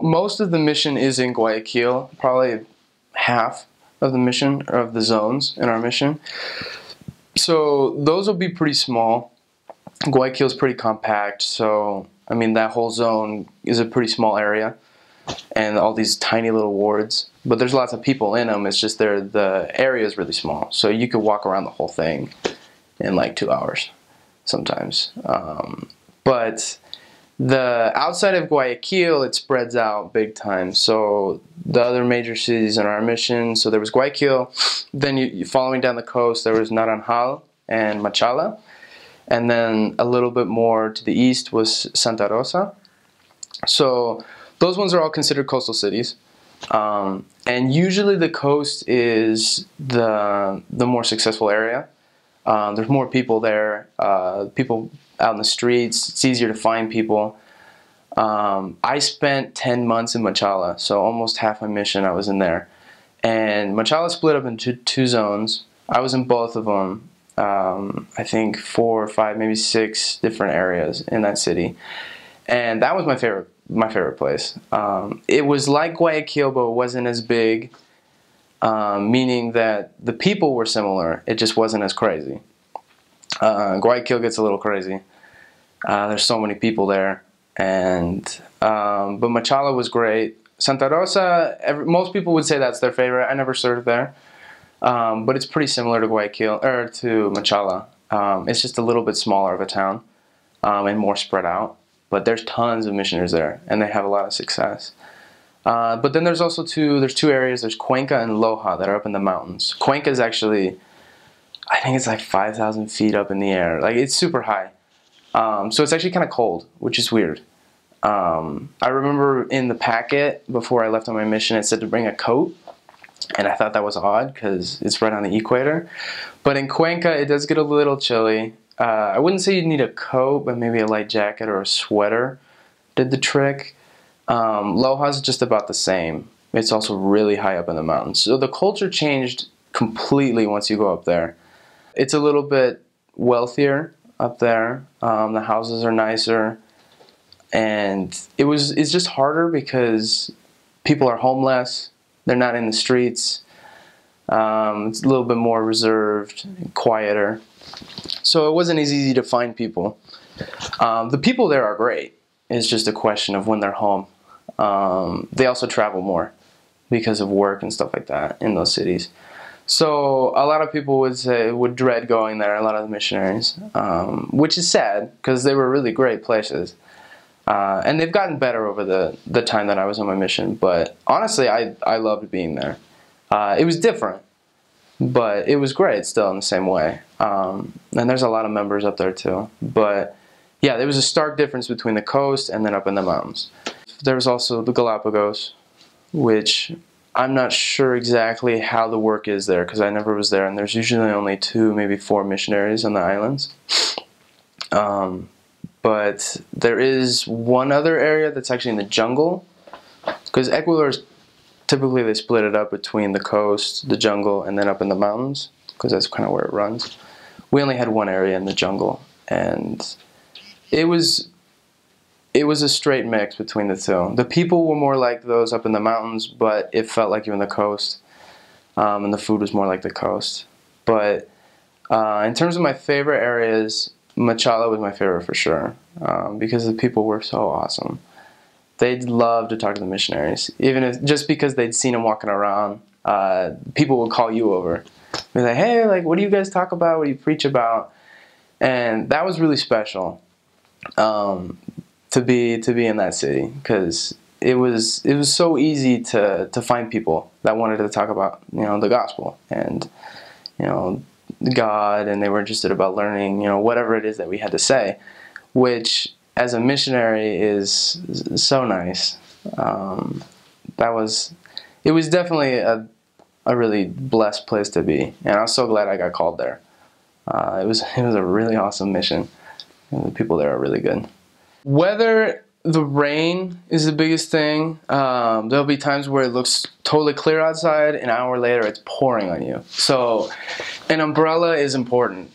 Most of the mission is in Guayaquil, probably half of the mission, or of the zones in our mission. So those will be pretty small. Guayaquil is pretty compact, so I mean that whole zone is a pretty small area, and all these tiny little wards. But there's lots of people in them. It's just the area is really small, so you could walk around the whole thing in like 2 hours sometimes. But the outside of Guayaquil, it spreads out big time. So the other major cities in our mission, so there was Guayaquil, then you following down the coast, there was Naranjal and Machala, and then a little bit more to the east was Santa Rosa. So those ones are all considered coastal cities. And usually the coast is the more successful area. There's more people there, people out in the streets. It's easier to find people. I spent 10 months in Machala, so almost half my mission I was in there. And Machala split up into two zones. I was in both of them. I think 4 or 5, maybe 6 different areas in that city, and that was my favorite place. It was like Guayaquil, but it wasn't as big, meaning that the people were similar. It just wasn't as crazy. Guayaquil gets a little crazy. There's so many people there, and but Machala was great. Santa Rosa, most people would say that's their favorite. I never served there. But it's pretty similar to Guayaquil, or to Machala. It's just a little bit smaller of a town, and more spread out. But there's tons of missionaries there, and they have a lot of success. But then there's also there's two areas. There's Cuenca and Loja that are up in the mountains. Cuenca is actually, I think it's like 5,000 feet up in the air. Like, it's super high. So it's actually kind of cold, which is weird. I remember in the packet before I left on my mission, it said to bring a coat. And I thought that was odd because it's right on the equator. But in Cuenca, it does get a little chilly. I wouldn't say you'd need a coat, but maybe a light jacket or a sweater did the trick. Loja's just about the same. It's also really high up in the mountains. So the culture changed completely once you go up there. It's a little bit wealthier up there. The houses are nicer. And it's just harder because people are homeless. They're not in the streets. It's a little bit more reserved, quieter. So it wasn't as easy to find people. The people there are great. It's just a question of when they're home. They also travel more because of work and stuff like that in those cities. So a lot of people would dread going there, a lot of the missionaries, which is sad because they were really great places. And they've gotten better over the time that I was on my mission. But honestly, I loved being there. It was different, but it was great still in the same way. And there's a lot of members up there too. But yeah, there was a stark difference between the coast and then up in the mountains. There was also the Galapagos, which I'm not sure exactly how the work is there because I never was there. And there's usually only 2, maybe 4 missionaries on the islands. But there is one other area that's actually in the jungle, because Ecuador, typically they split it up between the coast, the jungle, and then up in the mountains, because that's kind of where it runs. We only had one area in the jungle, and it was a straight mix between the two. The people were more like those up in the mountains, but it felt like you were on the coast, and the food was more like the coast. But in terms of my favorite areas, Machala was my favorite for sure, because the people were so awesome. They'd love to talk to the missionaries, just because they'd seen them walking around. People would call you over, be like, "Hey, like, what do you guys talk about? What do you preach about?" And that was really special, to be in that city, because it was so easy to find people that wanted to talk about the gospel and God, and they were interested about learning, whatever it is that we had to say, which as a missionary is so nice. It was definitely a really blessed place to be, and I was so glad I got called there. It was a really awesome mission, and the people there are really good. Weather, the rain is the biggest thing. There'll be times where it looks totally clear outside, an hour later it's pouring on you. So an umbrella is important.